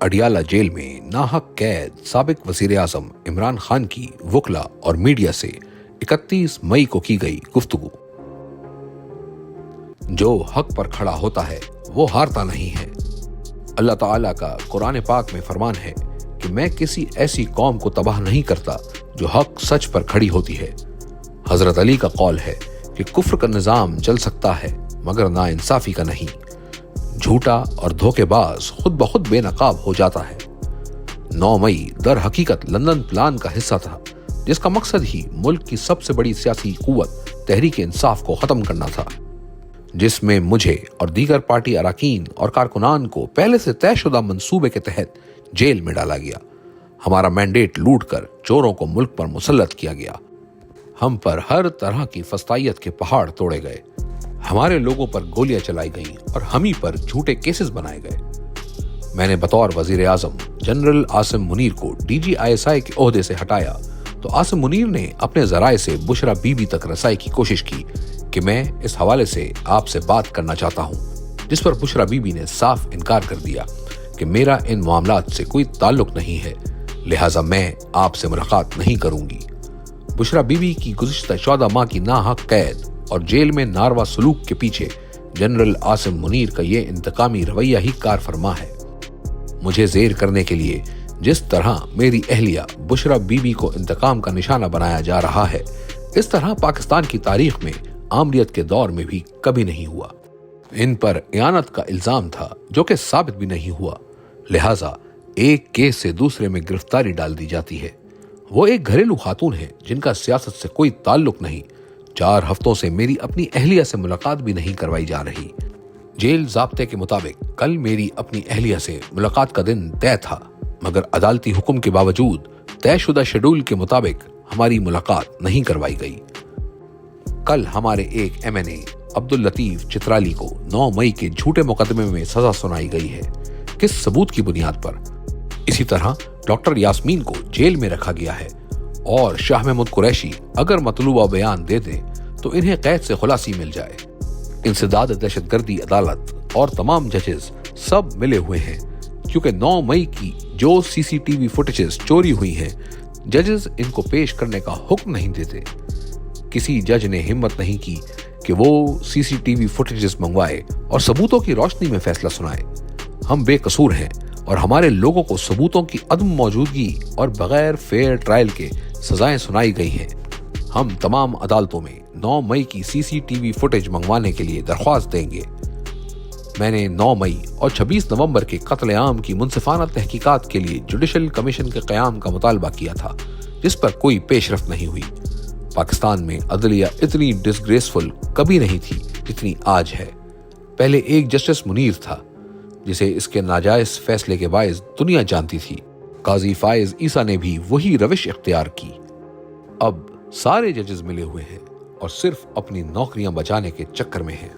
Adiala jail में नाहक कैद साबिक वजीर आजम इमरान खान की वकला और मीडिया से 31 मई को की गई गुफ्तगू। जो हक पर खड़ा होता है वो हारता नहीं है। अल्लाह ताला का कुरान पाक में फरमान है कि मैं किसी ऐसी कौम को तबाह नहीं करता जो हक सच पर खड़ी होती है। हजरत अली का कौल है कि कुफ्र का निजाम चल सकता है मगर नाइंसाफी का नहीं। झूठा और धोखेबाज खुद ब खुद बेनकाब हो जाता है। 9 मई दर हकीकत लंदन प्लान का हिस्सा था, जिसका मकसद ही मुल्क की सबसे बड़ी सियासी कुव्वत तहरीक इंसाफ को खत्म करना था, जिसमें मुझे और दीगर पार्टी अरकान और कारकुनान को पहले से तयशुदा मंसूबे के तहत जेल में डाला गया। हमारा मैंडेट लूट कर चोरों को मुल्क पर मुसल्लत किया गया। हम पर हर तरह की फस्तायत के पहाड़ तोड़े गए। हमारे लोगों पर गोलियां चलाई गईं और हम ही पर झूठे केसेस बनाए गए। मैंने बतौर वजीर आजम जनरल आसिम मुनीर को DGISI के ओहदे से हटाया तो आसिम मुनीर ने अपने जराए से बुशरा बीबी तक रसाई की कोशिश की कि मैं इस हवाले से आपसे बात करना चाहता हूं, जिस पर बुशरा बीबी ने साफ इनकार कर दिया कि मेरा इन मामलात से कोई ताल्लुक नहीं है, लिहाजा मैं आपसे मुलाकात नहीं करूंगी। बुशरा बीबी की गुज़िश्ता 14 माह की नाहक कैद और जेल में नारवा सलूक के पीछे जनरल आसिम मुनीर का ये इंतकामी रवैया ही कार फरमा है। मुझे जेर करने के लिए जिस तरह मेरी अहलिया बुशरा बीबी को इंतकाम का निशाना बनाया जा रहा है, इस तरह पाकिस्तान की तारीख में आमरीत के दौर में भी कभी नहीं हुआ। इन पर इयानत का इल्जाम था जो कि साबित भी नहीं हुआ, लिहाजा एक केस से दूसरे में गिरफ्तारी डाल दी जाती है। वो एक घरेलू खातून है जिनका सियासत से कोई ताल्लुक नहीं। 4 हफ्तों से मेरी अपनी अहलिया से मुलाकात भी नहीं करवाई जा रही। जेल ज़ाब्ते के मुताबिक कल मेरी अपनी अहलिया से मुलाकात का दिन तय था, मगर अदालती हुक्म के बावजूद तयशुदा शेड्यूल के मुताबिक हमारी मुलाकात नहीं करवाई गई। कल हमारे एक MNA अब्दुल लतीफ चित्राली को 9 मई के झूठे मुकदमे में सजा सुनाई गई है। किस सबूत की बुनियाद पर? इसी तरह डॉक्टर यास्मीन को जेल में रखा गया है और शाह महमूद कुरैशी अगर मतलूबा बयान दे दें तो इन्हें कैद से खुलासी मिल जाए। इंसदाद दहशतगर्दी अदालत और तमाम जजेस सब मिले हुए हैं, क्योंकि 9 मई की जो CCTV फुटेजेस चोरी हुई हैं, जजेस इनको पेश करने का हुक्म नहीं देते। किसी जज ने हिम्मत नहीं की कि वो CCTV फुटेजेस मंगवाए और सबूतों की रोशनी में फैसला सुनाए। हम बेकसूर हैं और हमारे लोगों को सबूतों की अदम मौजूदगी और बगैर फेयर ट्रायल के सजाएं सुनाई गई हैं। हम तमाम अदालतों में 9 मई की CCTV फुटेज मंगवाने के लिए दरख्वास्त देंगे। मैंने 9 मई और 26 नवंबर के कत्ल आम की मुनसिफाना तहकीकात के लिए जुडिशल कमीशन के क़याम का मुतालबा किया था, जिस पर कोई पेशरफ्त नहीं हुई। पाकिस्तान में अदलिया इतनी डिसग्रेसफुल कभी नहीं थी जितनी आज है। पहले एक जस्टिस मुनीर था जिसे इसके नाजायज फैसले के बायस दुनिया जानती थी। काजी फायज ईसा ने भी वही रविश इख्तियार की। अब सारे जजेस मिले हुए हैं और सिर्फ अपनी नौकरियां बचाने के चक्कर में हैं।